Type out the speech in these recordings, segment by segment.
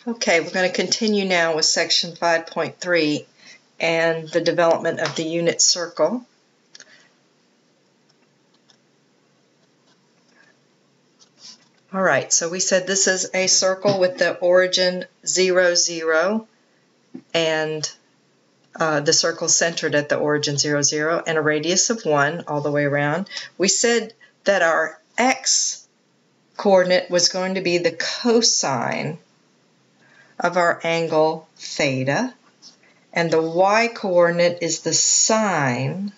Okay, we're going to continue now with section 5.3 and the development of the unit circle. Alright, so we said this is a circle with the origin 0, 0, and the circle centered at the origin 0, 0, and a radius of 1 all the way around. We said that our x coordinate was going to be the cosine of our angle theta, and the y-coordinate is the sine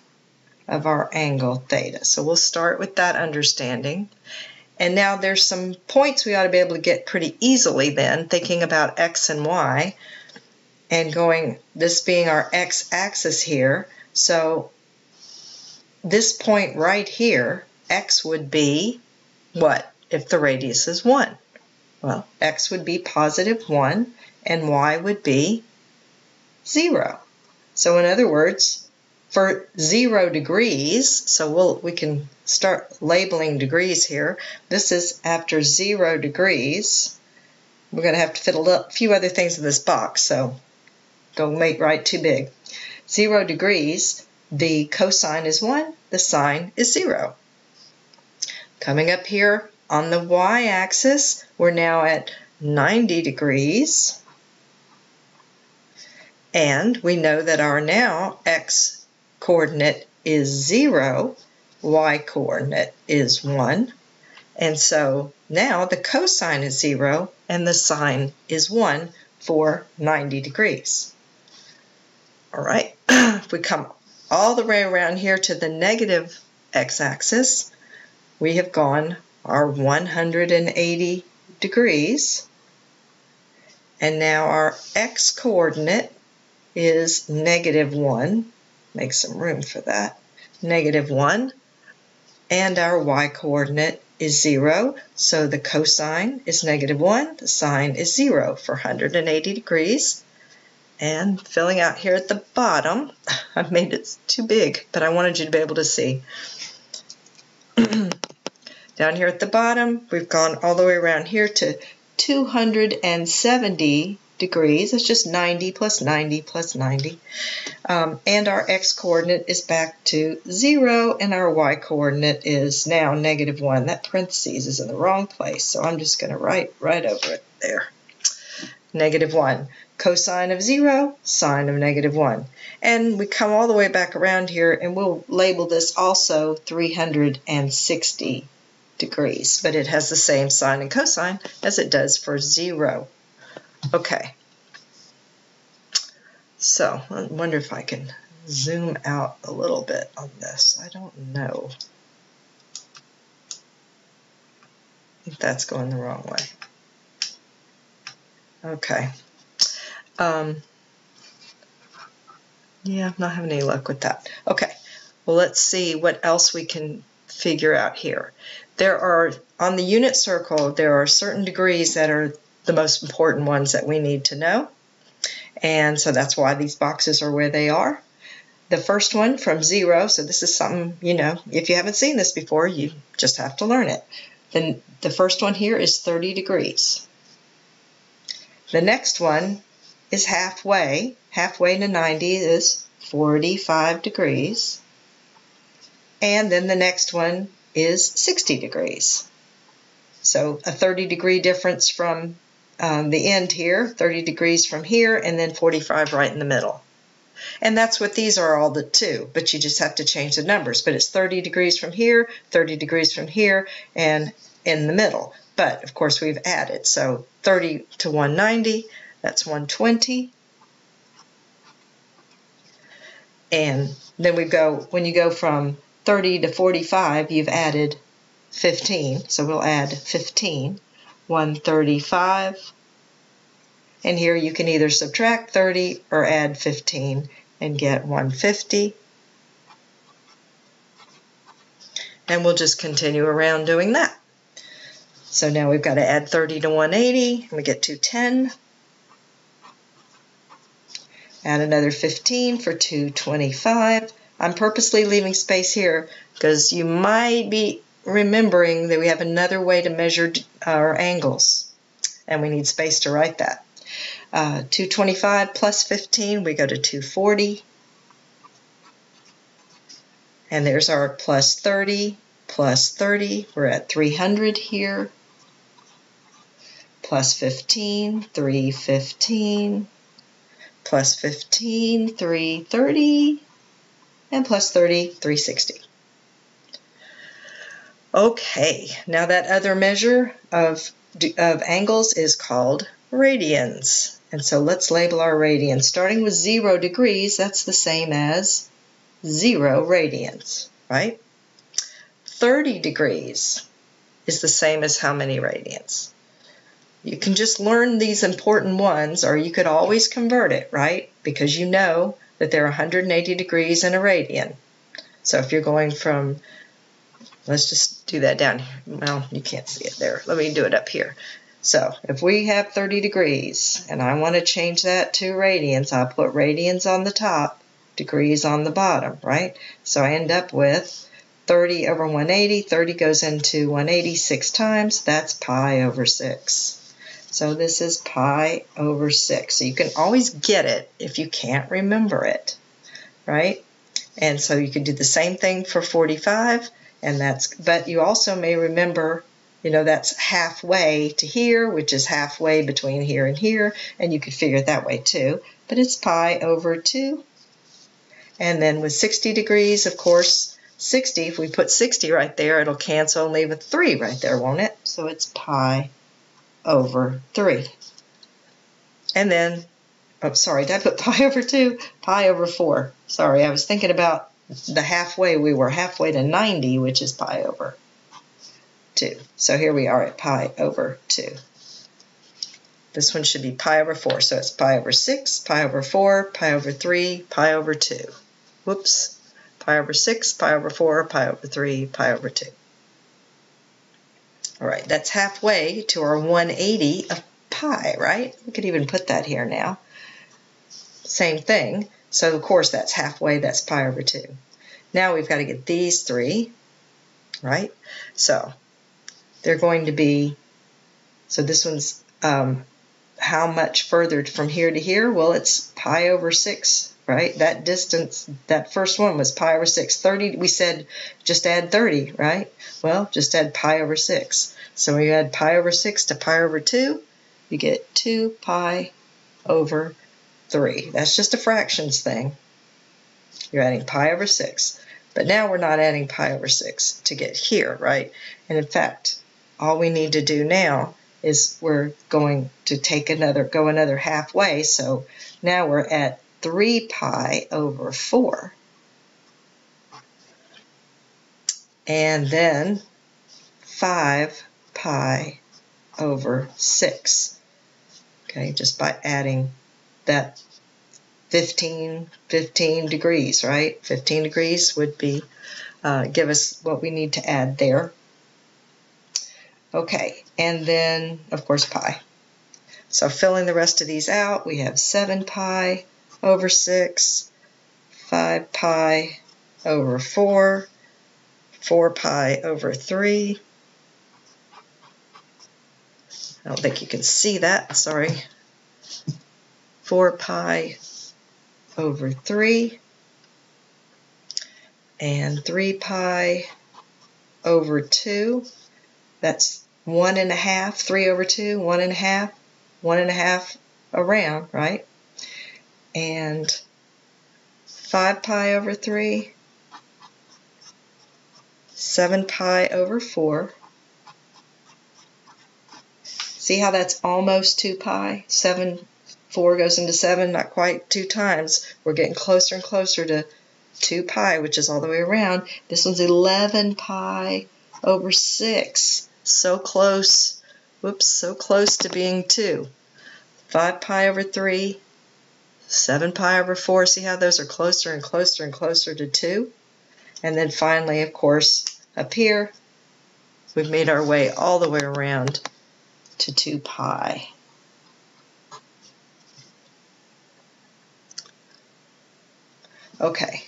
of our angle theta. So we'll start with that understanding. And now there's some points we ought to be able to get pretty easily then, thinking about x and y, and going, this being our x-axis here. So this point right here, x would be what if the radius is 1? Well, x would be positive 1, and y would be 0. So in other words, for 0 degrees, so we can start labeling degrees here. This is after 0 degrees. We're going to have to fit a few other things in this box, so don't make right too big. 0 degrees, the cosine is 1, the sine is 0. Coming up here on the y-axis, we're now at 90 degrees. And we know that our now x-coordinate is 0, y-coordinate is 1. And so now the cosine is 0 and the sine is 1 for 90 degrees. All right, if we come all the way around here to the negative x-axis, we have gone our 180 degrees. And now our x-coordinate is negative 1. Make some room for that. Negative 1. And our y-coordinate is 0. So the cosine is negative 1. The sine is 0 for 180 degrees. And filling out here at the bottom, I've made it too big, but I wanted you to be able to see. Down here at the bottom, we've gone all the way around here to 270 degrees. It's just 90 plus 90 plus 90. And our x-coordinate is back to 0, and our y-coordinate is now negative 1. That parentheses is in the wrong place, so I'm just going to write right over it there. Negative 1. Cosine of 0, sine of negative 1. And we come all the way back around here, and we'll label this also 360 degrees, but it has the same sine and cosine as it does for 0. Okay, so I wonder if I can zoom out a little bit on this. I don't know. I think that's going the wrong way. Okay. Yeah, I'm not having any luck with that. Okay, well, let's see what else we can figure out here. There are, on the unit circle, there are certain degrees that are the most important ones that we need to know. And so that's why these boxes are where they are. The first one from 0, so this is something, you know, if you haven't seen this before, you just have to learn it. Then the first one here is 30 degrees. The next one is halfway. Halfway to 90 is 45 degrees. And then the next one is 60 degrees. So a 30-degree difference from the end here, 30 degrees from here, and then 45 right in the middle. And that's what these are all the two, but you just have to change the numbers. But it's 30 degrees from here, 30 degrees from here, and in the middle. But, of course, we've added. So 30 to 190, that's 120. And then we go, when you go from 30 to 45, you've added 15. So we'll add 15. 135. And here you can either subtract 30 or add 15 and get 150. And we'll just continue around doing that. So now we've got to add 30 to 180, and we get 210. Add another 15 for 225. I'm purposely leaving space here because you might be remembering that we have another way to measure our angles, and we need space to write that. 225 plus 15, we go to 240. And there's our plus 30, we're at 300 here. Plus 15, 315. Plus 15, 330. And plus 30, 360. Okay, now that other measure of angles is called radians. And so let's label our radians. Starting with 0 degrees, that's the same as 0 radians, right? 30 degrees is the same as how many radians? You can just learn these important ones, or you could always convert it, right? Because you know that there are 180 degrees in a radian. So if you're going from, let's just do that down here. Well, you can't see it there. Let me do it up here. So if we have 30 degrees and I want to change that to radians, I'll put radians on the top, degrees on the bottom, right? So I end up with 30 over 180. 30 goes into 180 6 times. That's pi over 6. So this is pi over 6. So you can always get it if you can't remember it, right? And so you could do the same thing for 45, and but you also may remember, you know, that's halfway to here, which is halfway between here and here, and you could figure it that way too. But it's pi over 2. And then with 60 degrees, of course, 60, if we put 60 right there, it'll cancel and leave a 3 right there, won't it? So it's pi over 3. And then, oh, sorry, did I put pi over 2? Pi over 4. Sorry, I was thinking about the halfway. We were halfway to 90, which is pi over 2. So here we are at pi over 2. This one should be pi over 4. So it's pi over 6, pi over 4, pi over 3, pi over 2. Whoops. Pi over 6, pi over 4, pi over 3, pi over 2. All right, that's halfway to our 180 of pi, right? We could even put that here now. Same thing. So, of course, that's halfway. That's pi over 2. Now we've got to get these 3, right? So they're going to be, so this one's how much further from here to here? Well, it's pi over 6, right? That distance, that first one was pi over 6. 30, we said just add 30, right? Well, just add pi over 6. So when you add pi over 6 to pi over 2, you get 2 pi over 3. That's just a fractions thing. You're adding pi over 6. But now we're not adding pi over 6 to get here, right? And in fact, all we need to do now is we're going to go another halfway. So now we're at 3 pi over 4. And then 5 pi over 6. Okay, just by adding that 15 degrees, right? 15 degrees would be give us what we need to add there. Okay, and then, of course, pi. So filling the rest of these out, we have 7 pi over 6, 5 pi over 4, 4 pi over 3. I don't think you can see that, sorry. 4 pi over 3, and 3 pi over 2. That's 1.5, 3 over 2, 1.5, 1.5 around, right? And 5 pi over 3, 7 pi over 4. See how that's almost 2 pi? 4 goes into 7, not quite 2 times. We're getting closer and closer to 2 pi, which is all the way around. This one's 11 pi over 6. So close. Whoops, so close to being 2. 5 pi over 3, 7 pi over 4. See how those are closer and closer and closer to 2? And then finally, of course, up here, we've made our way all the way around to 2 pi. Okay,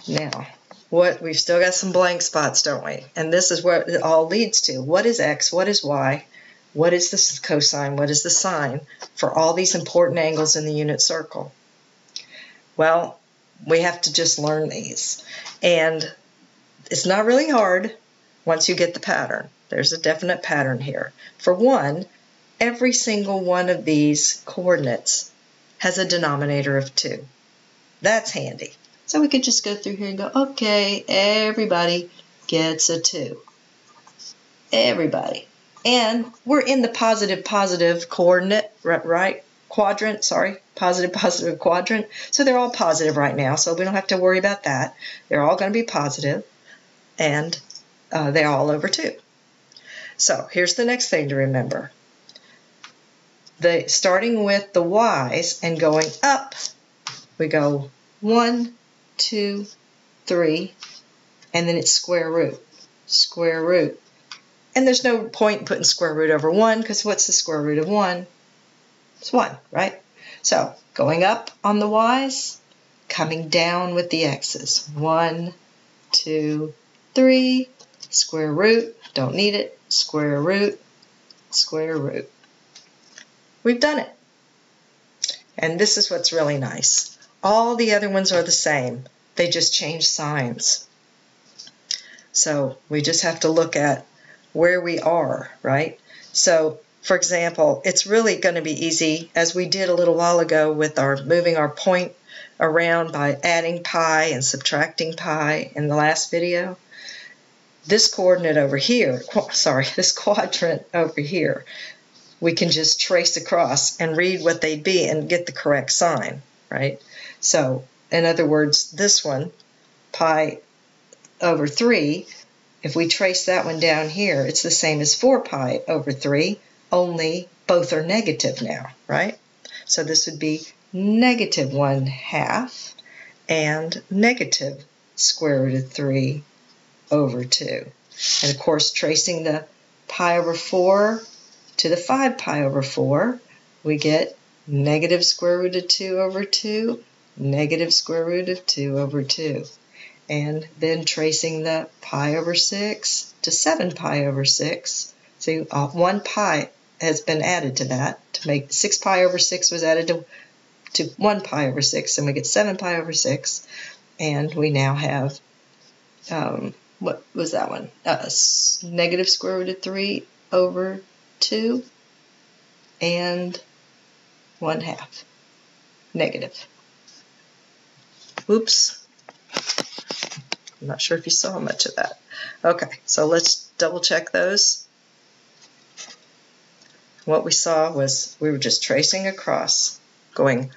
now we've still got some blank spots, don't we? And this is what it all leads to. What is x? What is y? what is the cosine, what is the sine for all these important angles in the unit circle? Well, we have to just learn these. And it's not really hard once you get the pattern. There's a definite pattern here. For one, every single one of these coordinates has a denominator of 2. That's handy. So we could just go through here and go, okay, everybody gets a 2. Everybody. And we're in the positive coordinate, right? Quadrant, sorry, positive quadrant. So they're all positive right now, so we don't have to worry about that. They're all going to be positive, and they're all over 2. So here's the next thing to remember. Starting with the y's and going up, we go 1, 2, 3, and then it's square root. And there's no point in putting square root over 1, because what's the square root of 1? It's 1, right? So going up on the y's, coming down with the x's. 1, 2, 3, square root, don't need it, square root, square root. We've done it. And this is what's really nice. All the other ones are the same. They just change signs. So we just have to look at where we are, right? So, for example, it's really going to be easy, as we did a little while ago with our moving our point around by adding pi and subtracting pi in the last video. This coordinate over here, this quadrant over here, we can just trace across and read what they'd be and get the correct sign, right? So, in other words, this one, pi over 3, if we trace that one down here, it's the same as 4 pi over 3, only both are negative now, right? So this would be negative 1/2 and negative square root of 3 over 2. And of course, tracing the pi over 4 to the 5 pi over 4, we get negative square root of 2 over 2, negative square root of 2 over 2. And then tracing the pi over 6 to 7 pi over 6. See, 1 pi has been added to that to make 6 pi over 6 was added to 1 pi over 6, and we get 7 pi over 6. And we now have, what was that one? Negative square root of 3 over 2 and 1/2 negative. Oops. I'm not sure if you saw much of that. Okay, so let's double check those. What we saw was we were just tracing across, going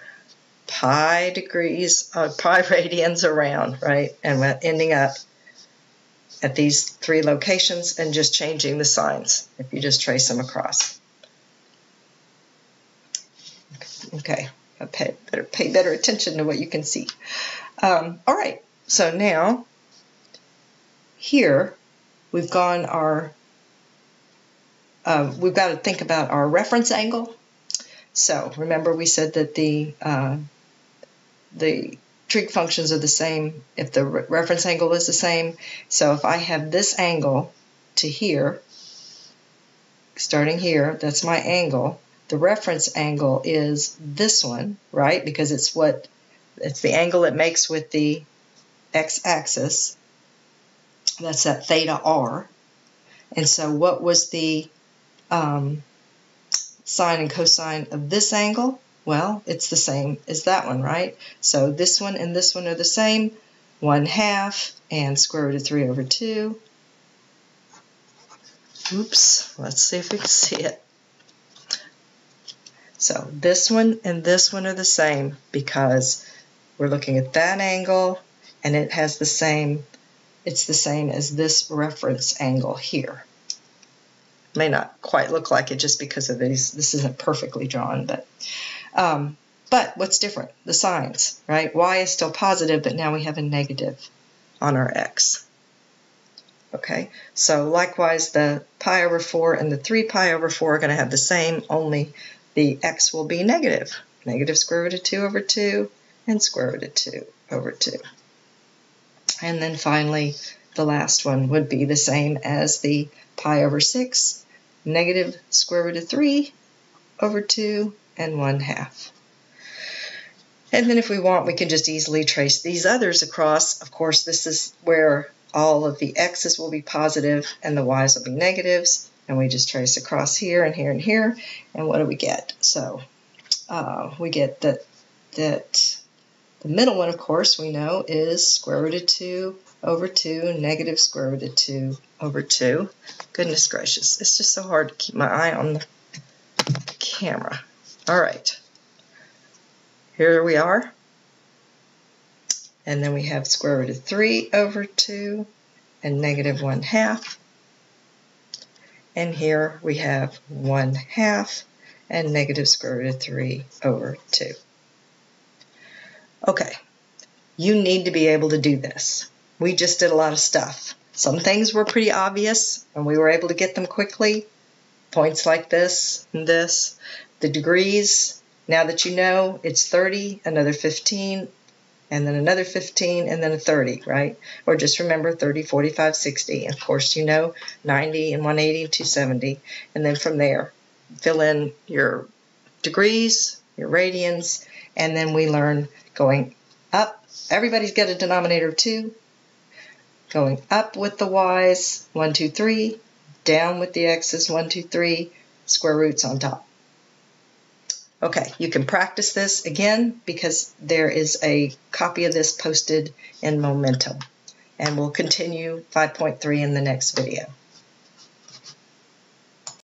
pi radians around, right? And we're ending up at these 3 locations and just changing the signs if you just trace them across. Okay, I better pay better attention to what you can see. All right, so now here we've gone we've got to think about our reference angle. So remember we said that the trig functions are the same if the reference angle is the same. So if I have this angle to here, starting here, that's my angle. The reference angle is this one, right? Because it's the angle it makes with the x-axis. That's that theta r. And so what was the sine and cosine of this angle? Well, it's the same as that one, right? So this one and this one are the same. 1/2 and square root of 3 over 2. Oops, let's see if we can see it. So this one and this one are the same because we're looking at that angle and it has the same, it's the same as this reference angle here. May not quite look like it just because of these, this isn't perfectly drawn, but what's different? The signs, right? Y is still positive, but now we have a negative on our x. Okay, so likewise the pi over 4 and the 3 pi over 4 are going to have the same, only the x will be negative. Negative square root of 2 over 2 and square root of 2 over 2. And then finally, the last one would be the same as the pi over 6 negative square root of 3 over 2 and 1/2. And then if we want, we can just easily trace these others across. Of course, this is where all of the x's will be positive and the y's will be negatives. And we just trace across here and here and here. And what do we get? So we get that the middle one, of course, we know is square root of 2 over 2, negative square root of 2 over 2. Goodness gracious, it's just so hard to keep my eye on the camera. All right, here we are. And then we have square root of 3 over 2 and negative 1/2. And here we have 1/2 and negative square root of 3 over 2. Okay, you need to be able to do this. We just did a lot of stuff. Some things were pretty obvious, and we were able to get them quickly. Points like this and this. The degrees, now that you know, it's 30, another 15, and then another 15, and then a 30, right? Or just remember 30, 45, 60. Of course, you know 90 and 180 and 270. And then from there, fill in your degrees, your radians, and then we learn going up. Everybody's got a denominator of 2. Going up with the y's, 1, 2, 3. Down with the x's, 1, 2, 3. Square roots on top. Okay, you can practice this again because there is a copy of this posted in Momentum. And we'll continue 5.3 in the next video.